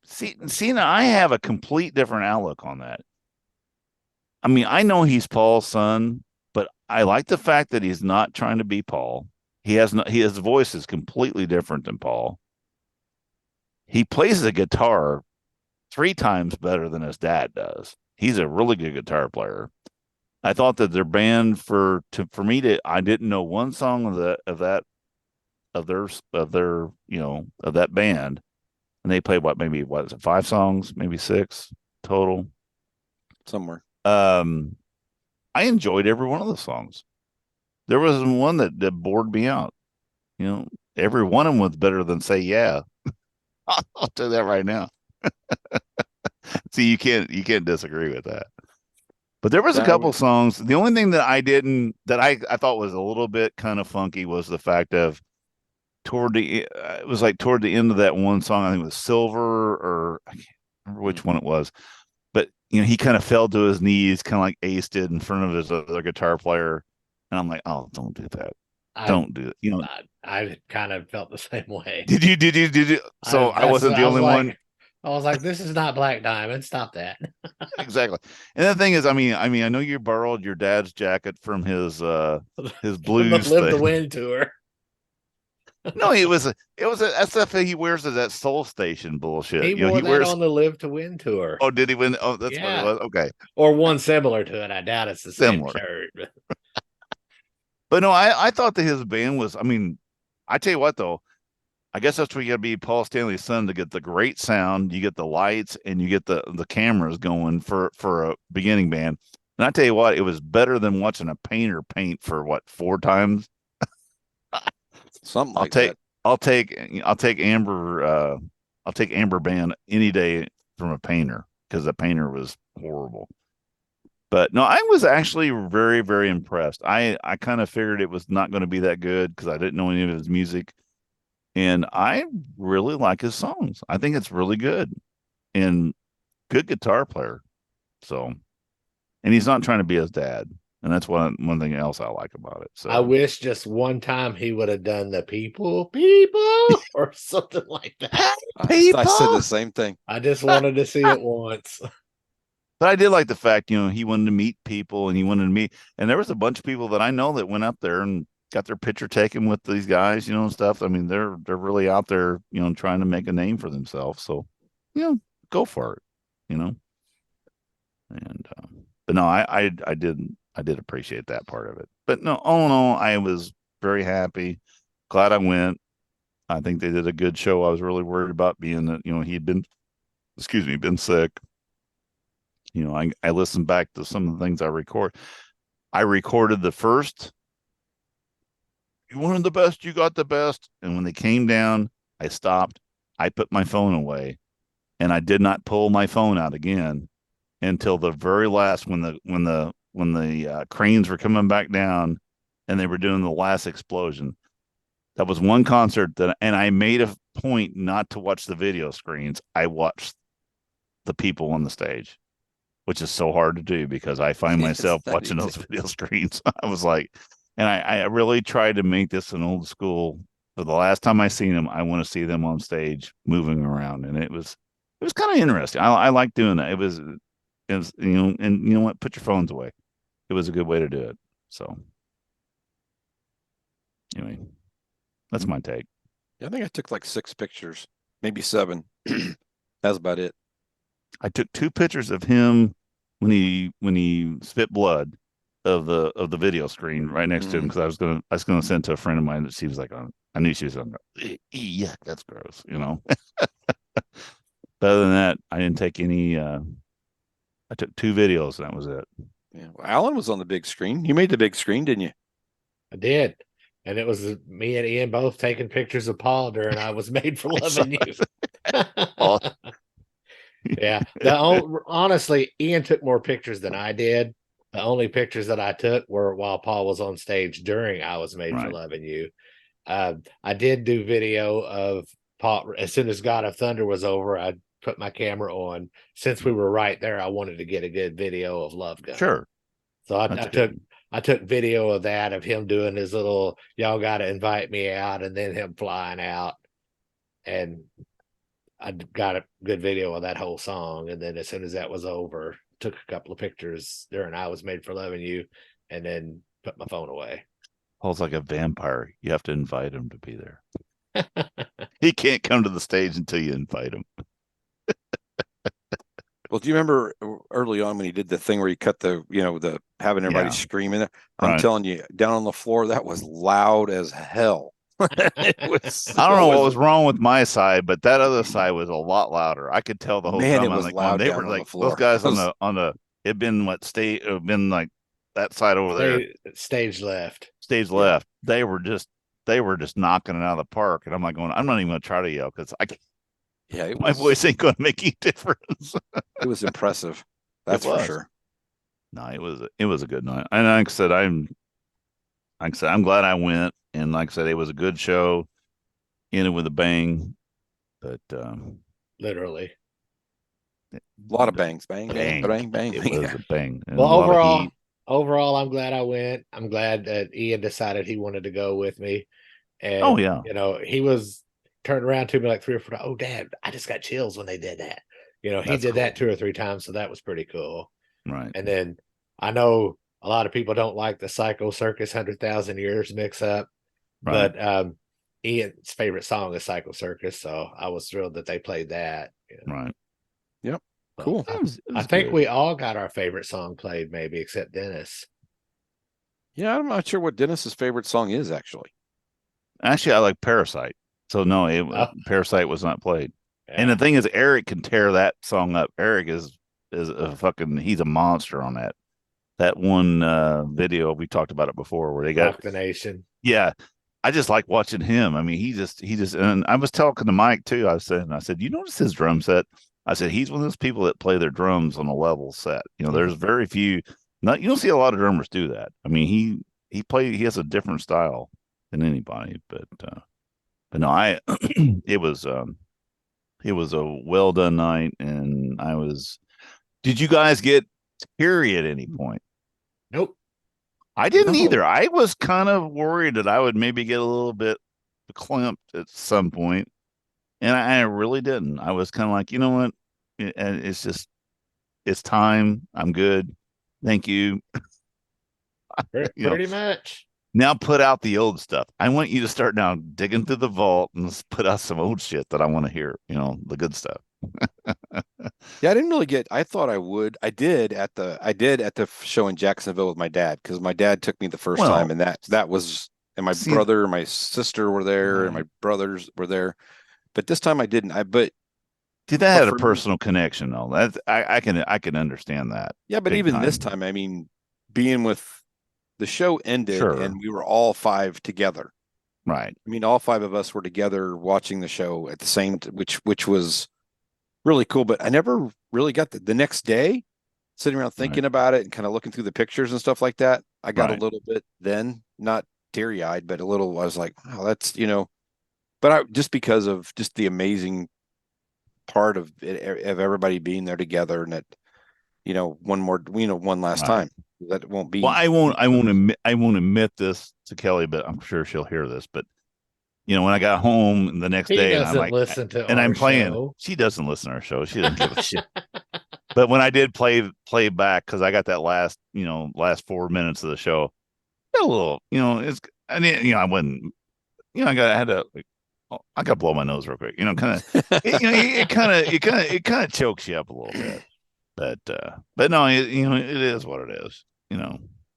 See, now I have a complete different outlook on that. I mean, I know he's Paul's son, but I like the fact that he's not trying to be Paul. His voice is completely different than Paul. He plays the guitar 3 times better than his dad does. He's a really good guitar player. I thought that their band for me to I didn't know one song of their of that band, and they played what is it 5 songs, maybe 6 total. Somewhere. I enjoyed every one of the songs. There wasn't one that bored me out. You know, every one of them was better than Say Yeah. I'll tell you that right now. See, you can't disagree with that. But there was a couple songs. The only thing that I thought was a little bit kind of funky was the fact of it was like toward the end of that one song. I think it was Silver, or I can't remember which one it was. But he kind of fell to his knees, kind of like Ace did in front of his other guitar player. And I'm like, oh, don't do that. Don't do it. I kind of felt the same way. Did you? So I wasn't the only one. I was like, this is not Black Diamond. Stop that. Exactly. And the thing is, I mean, I know you borrowed your dad's jacket from his blues Live the thing. Wind tour. No, that stuff that he wears is that Soul Station bullshit. He wore that on the Live to Win tour. Oh, did he win? Oh, that's what it was. Okay. Or one similar to it. I doubt it's the same shirt. But no, I thought that his band was, I mean, I tell you what though, I guess that's where you gotta be Paul Stanley's son to get the great sound, you get the lights, and you get the cameras going for a beginning band. And I tell you what, it was better than watching a painter paint for what, 4 times. Something like that. I'll take Amber Band any day from a painter, because the painter was horrible. But no, I was actually very, very impressed. I kind of figured it was not going to be that good because I didn't know any of his music. And I really like his songs. I think it's really good and good guitar player. So, and he's not trying to be his dad. And that's one thing else I like about it. So I wish just one time he would have done the people or something like that. I said the same thing. I just wanted to see it once. But I did like the fact, he wanted to meet people and he wanted to meet. And there was a bunch of people that I know that went up there and got their picture taken with these guys, and stuff. I mean, they're really out there, trying to make a name for themselves. So, go for it, And but no, I did appreciate that part of it. But no, all in all, I was very happy. Glad I went. I think they did a good show. I was really worried about being that, he'd been sick. I listened back to some of the things I record. I recorded the first, you wanted the best, you got the best. And when they came down, I stopped. I put my phone away, and I did not pull my phone out again until the very last, when the cranes were coming back down and they were doing the last explosion. That was one concert and I made a point not to watch the video screens. I watched the people on the stage, which is so hard to do because I find myself watching those video screens. I was like, and I really tried to make this an old school. For the last time I seen them, I want to see them on stage moving around, and it was kind of interesting. I like doing that. It was, and you know what? Put your phones away. It was a good way to do it. So, anyway, that's my take. Yeah, I think I took like 6 pictures, maybe 7. That's about it. I took 2 pictures of him when he spit blood of the video screen right next to him, because I was gonna send to a friend of mine that she was like, I knew she was on. Yeah, that's gross, But other than that, I didn't take any. I took 2 videos and that was it. Yeah. Well, Alan was on the big screen. You made the big screen, didn't you? I did. And it was me and Ian both taking pictures of Paul during I Was Made for Loving You. Oh, Yeah. Honestly, Ian took more pictures than I did. The only pictures that I took were while Paul was on stage during I Was Made for right. Loving You. I did do video of Paul as soon as God of Thunder was over. I put my camera on. Since we were right there, I wanted to get a good video of Love Gun. Sure. So I That's took good. I took video of that, of him doing his little "Y'all got to invite me out," and then him flying out, and I got a good video of that whole song. And then as soon as that was over, took a couple of pictures during I Was Made for Loving You, and then put my phone away. Paul's like a vampire. You have to invite him to be there. He can't come to the stage until you invite him. Well, do you remember early on when he did the thing where he cut the having everybody screaming there? I'm telling you, down on the floor, that was loud as hell. I don't know what was wrong with my side, but that other side was a lot louder. I could tell the whole time. It was loud. They were like those guys on the it'd been like that side over there. Stage left. They were just knocking it out of the park. And I'm like going, I'm not even gonna try to yell because my voice ain't gonna make any difference. It was impressive. That's for sure. No, it was a good night. And like I said, I'm glad I went. And like I said, it was a good show, ended with a bang. But literally, a lot of bangs, bang, bang, bang, bang. It was a bang. And well, overall, I'm glad I went. I'm glad that Ian decided he wanted to go with me. And he was turned around to me like 3 or 4 times. Oh, Dad, I just got chills when they did that. He did that 2 or 3 times, so that was pretty cool. Right. And then I know a lot of people don't like the Psycho Circus 100,000 Years mix up. Right. But Ian's favorite song is Psycho Circus, so I was thrilled that they played that. Right. Yep. Cool. I think we all got our favorite song played, maybe except Dennis. Yeah, I'm not sure what Dennis's favorite song is actually. Actually, I like Parasite. So no, Parasite was not played. Yeah. And the thing is, Eric can tear that song up. Eric is he's a monster on that. That one video we talked about it before where they got Rock the Nation. Yeah. I just like watching him. I mean, he just, and I was talking to Mike too. I said, you notice his drum set? I said, he's one of those people that play their drums on a level set. There's very few, you don't see a lot of drummers do that. I mean, he has a different style than anybody, but no, it was a well done night. And did you guys get teary at any point? Nope. I didn't either. I was kind of worried that I would maybe get a little bit clamped at some point, and I really didn't. I was kind of like, you know what? It's time. I'm good. Thank you. Pretty much. Now put out the old stuff. I want you to start now digging through the vault and put out some old shit that I want to hear. The good stuff. Yeah, I didn't really get. I thought I would. I did at the show in Jacksonville with my dad because my dad took me the first time, and that was. And my brother, my sister were there, and my brothers were there. But this time I didn't. That had a personal connection, though. That I can understand that. Yeah, but even this time, I mean, being with the show ended, and we were all 5 together. Right. I mean, all 5 of us were together watching the show at the same, which was really cool. But I never really got the next day sitting around thinking about it and kind of looking through the pictures and stuff like that. I got a little bit then, not teary eyed, but a little. I was like, oh, that's but just because of just the amazing part of it, of everybody being there together, and that one last time. That won't be. Well, I won't admit this to Kelly, but I'm sure she'll hear this. But when I got home the next day, and I'm like, listen to and I'm playing. Show. She doesn't listen to our show. She doesn't give a shit. But when I did play back, because I got that last 4 minutes of the show, got a little, I wouldn't, I got to blow my nose real quick, kind of, it kind of chokes you up a little bit. But no, it is what it is.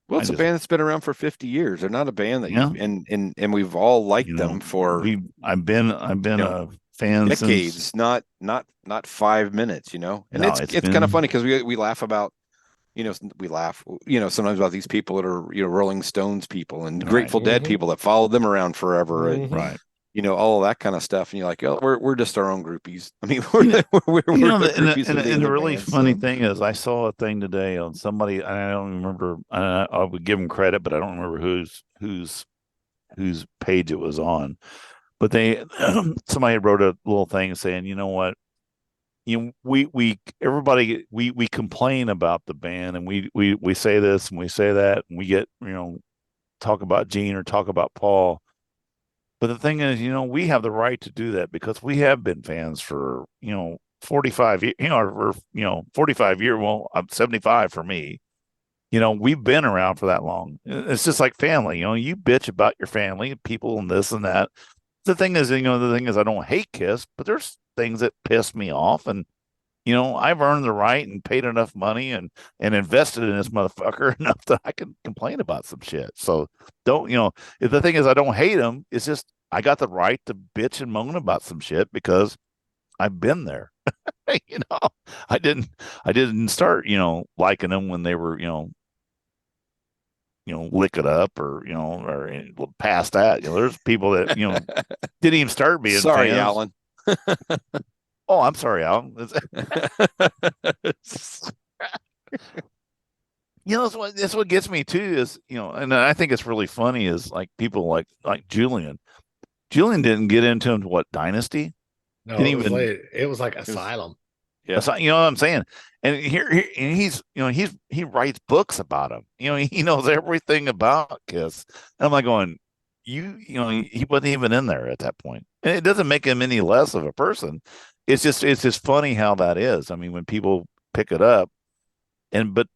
Well, it's a band that's been around for 50 years. They're not a band that and we've all liked them for. I've been a fan decades, since, not 5 minutes. And it's kind of funny because we laugh about we laugh, sometimes about these people that are, Rolling Stones people and Right. Grateful Dead Mhm. people that followed them around forever, and Mhm. Right. all that kind of stuff. And you're like, oh, we're just our own groupies. I mean, You know, we're the and groupies of the the other really bands. funny So thing is, I saw a thing today on somebody. I don't remember. I would give them credit, but I don't remember whose page it was on. But they somebody wrote a little thing saying, you know what, we everybody we complain about the band, and we say this and we say that, and we get talk about Gene or talk about Paul. But the thing is, we have the right to do that because we have been fans for 45 years, or 45 years. Well, I'm 75 for me. We've been around for that long. It's just like family. You bitch about your family, people, and this and that. The thing is, I don't hate Kiss, but there's things that piss me off, and I've earned the right and paid enough money and invested in this motherfucker enough that I can complain about some shit. So don't, if the thing is, I don't hate him. It's just I got the right to bitch and moan about some shit because I've been there. you know, I didn't I didn't start, liking them when they were, lick it up or past that. There's people that, didn't even start being sorry, fans. Alan. Oh, I'm sorry, Alan. That's what gets me too is, and I think it's really funny is like people like Julian. Julian didn't get into what Dynasty. No, Didn't it was even like it was like It was, Asylum. yeah. you know what I'm saying? And and he writes books about him. He knows everything about Kiss. And I'm like going, he wasn't even in there at that point. And it doesn't make him any less of a person. It's just funny how that is. I mean, when people pick it up, but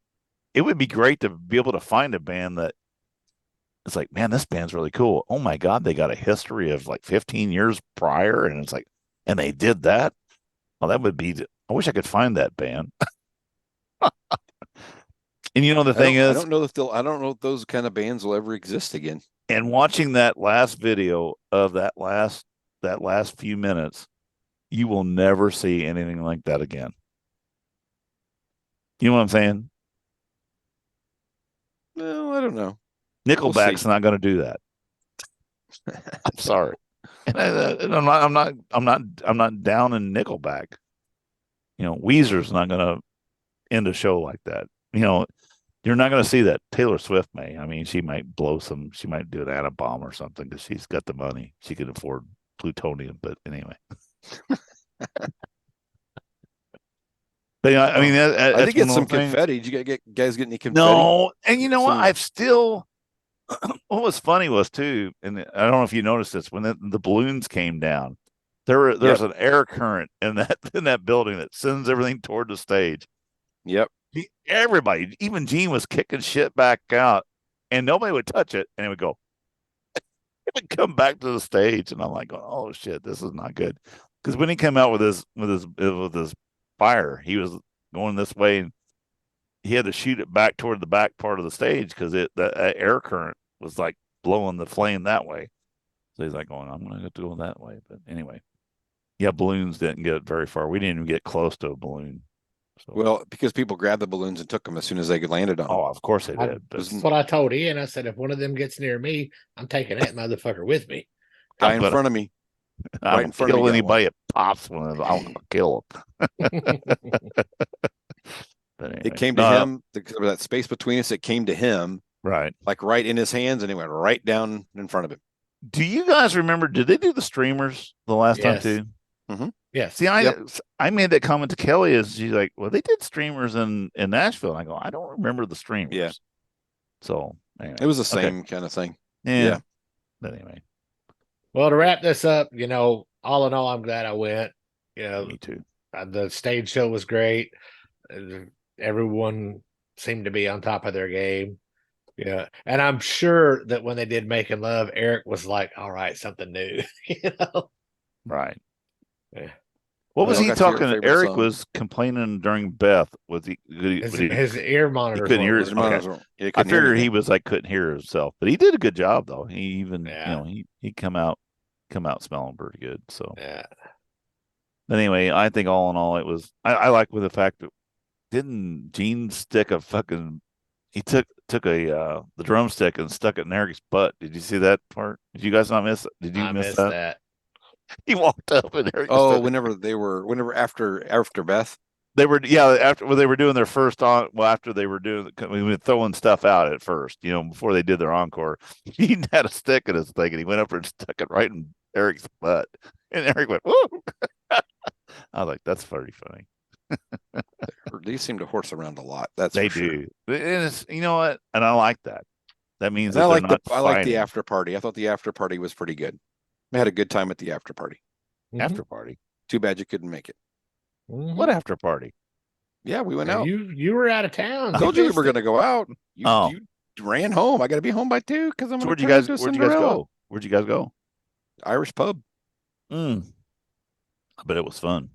it would be great to be able to find a band that it's like, man, this band's really cool. Oh my God, they got a history of like 15 years prior, and it's like, and they did that. Well, that would be. I wish I could find that band. And the I thing don't I is, don't know if those kind of bands will ever exist again. and watching that last video of that last few minutes, you will never see anything like that again. You know what I'm saying? No, I don't know. We'll Nickelback's see. not going to do that. I'm sorry. And I'm not down in Nickelback. Weezer's not going to end a show like that. You're not going to see that. Taylor Swift may. I mean, she might she might do an atom bomb or something because she's got the money. She can afford plutonium. But anyway. But I mean, I that's did one get of some those things. confetti. Did you guys get any confetti? No. And you know what? Some I've still, what was funny was too, and I don't know if you noticed this, when the balloons came down, there's Yep. an air current in that building that sends everything toward the stage. Yep. Everybody, even Gene was kicking shit back out, and nobody would touch it, and it would go. It would come back to the stage, and I'm like, oh shit, this is not good. Because when he came out with his fire, he was going this way, and he had to shoot it back toward the back part of the stage because that air current was like blowing the flame that way. So he's like going, I'm going to go that way. But anyway, yeah, balloons didn't get very far. We didn't even get close to a balloon. So, Well, because people grabbed the balloons and took them as soon as they landed on them. oh, of course they did. But That's what I told Ian. I said, if one of them gets near me, I'm taking that motherfucker with me. Guy in front of me, I right in don't front of me, kill got one. anybody that pops one of them. I'll kill them. But anyway, It came to him because of that space between us. It came to him, right? like right in his hands, and it went right down in front of him. Do you guys remember? Did they do the streamers the last time Yes. too? Mm-hmm. Yes. See, I made that comment to Kelly. Is she's like, well, they did streamers in Nashville. And I go, I don't remember the streamers. Yeah. So anyway, It was the same kind of thing. Yeah. But anyway, Well, to wrap this up, all in all, I'm glad I went. me too. The stage show was great. Everyone seemed to be on top of their game. Yeah. And I'm sure that when they did Making Love, Eric was like, all right, something new. Right. Yeah. What was Well, he got to your talking? favorite Eric song. was complaining during Beth. Was he? His ear monitors couldn't hear weren't his- working. okay. Yeah, I couldn't hear figured he anything. was like couldn't hear himself, but he did a good job though. He even Yeah. he come out smelling pretty good. So Yeah. anyway, I think all in all, it was I like with the fact that didn't Gene stick a fucking? He took the drumstick and stuck it in Eric's butt. Did you see that part? Did you guys not miss it? Did you I miss missed that? that. He walked up and Eric. Oh, whenever after Beth. They were after they were doing their first after they were doing we were throwing stuff out at first, before they did their encore. He had a stick in his thing and he went up and stuck it right in Eric's butt, and Eric went woo. I was like, that's pretty funny. They seem to horse around a lot. That's they for do. sure. And it's, you know what, and I like that. That means And that I like the after party. I thought the after party was pretty good. I had a good time at the after party. After party. Too bad you couldn't make it. Mm-hmm. What after party? Yeah, we went out. You were out of town. I told you we were going to go out. Oh. You ran home. I got to be home by 2 because I'm going to Where'd you guys go? Where'd you guys go? Irish pub. I bet it was fun.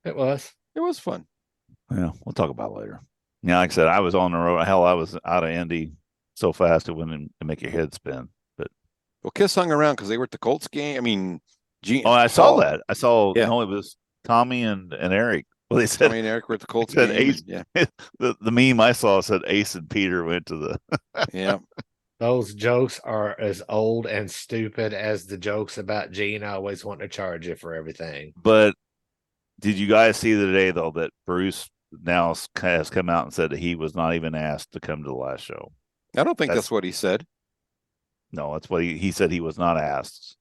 It was. It was fun. Yeah, we'll talk about it later. Yeah, like I said, I was on the road. Hell, I was out of Indy so fast it wouldn't make your head spin. But Kiss hung around because they were at the Colts game. I mean, I saw that. I saw. Yeah. No, it was Tommy and Eric. Well, they said Tommy and Eric were at the Colts game. Ace, yeah. The meme I saw said Ace and Peter went to the. Yeah. Those jokes are as old and stupid as the jokes about Gene always wanting to charge you for everything. But did you guys see today though that Bruce now has come out and said that he was not even asked to come to the last show? I don't think that's what he said. No, that's what he said. He was not asked.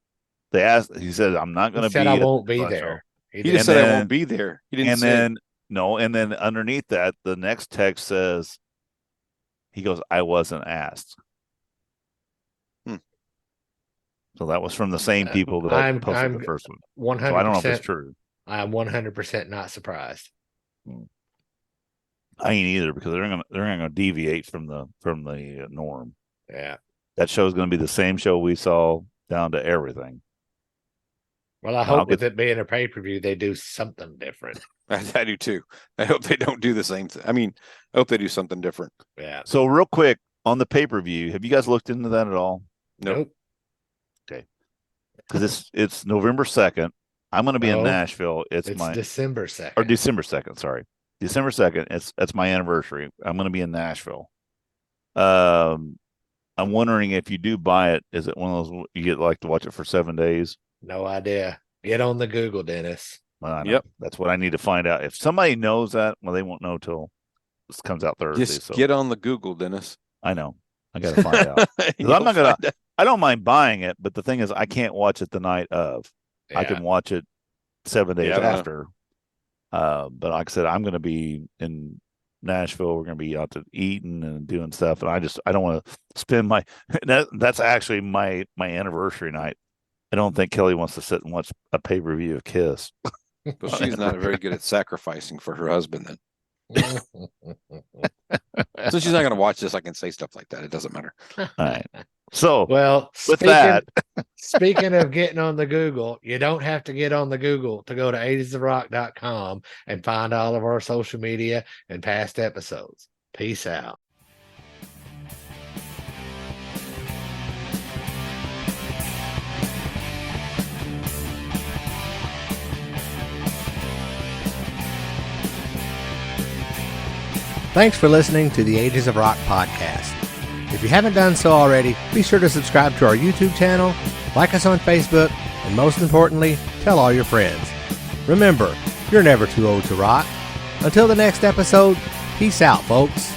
They asked. He said, "I'm not going to be." Said I won't be there. He just said I won't be there. He didn't. And then underneath that, the next text says, "He goes, I wasn't asked." So that was from the same people that posted the first one. 100%. So I don't know if it's true. I'm 100% not surprised. I ain't either because they're not going to deviate from the norm. Yeah, that show's going to be the same show we saw down to everything. Well, I hope with it being a pay-per-view, they do something different. I do too. I hope they don't do the same thing. I mean, I hope they do something different. Yeah. So real quick on the pay-per-view, have you guys looked into that at all? Nope. Okay. Because it's November 2nd. I'm going to be in Nashville. It's December 2nd. Or December 2nd, sorry. December 2nd. That's my anniversary. I'm going to be in Nashville. I'm wondering if you do buy it, is it one of those you get like to watch it for 7 days? No idea. Get on the Google, Dennis. Yep. That's what I need to find out. If somebody knows that, well, they won't know till this comes out Thursday. Just get on the Google, Dennis. I know. I got to find out. I'm not going to, I don't mind buying it, but the thing is, I can't watch it the night of. Yeah. I can watch it 7 days after. But like I said, I'm going to be in Nashville. We're going to be out to eating and doing stuff. And I don't want to spend that's actually my anniversary night. I don't think Kelly wants to sit and watch a pay-per-view of Kiss. Well, she's not very good at sacrificing for her husband then. So she's not going to watch this. I can say stuff like that. It doesn't matter. All right. So, well, speaking of getting on the Google, you don't have to get on the Google to go to 80sofrock.com and find all of our social media and past episodes. Peace out. Thanks for listening to the Ages of Rock podcast. If you haven't done so already, be sure to subscribe to our YouTube channel, like us on Facebook, and most importantly, tell all your friends. Remember, you're never too old to rock. Until the next episode, peace out, folks.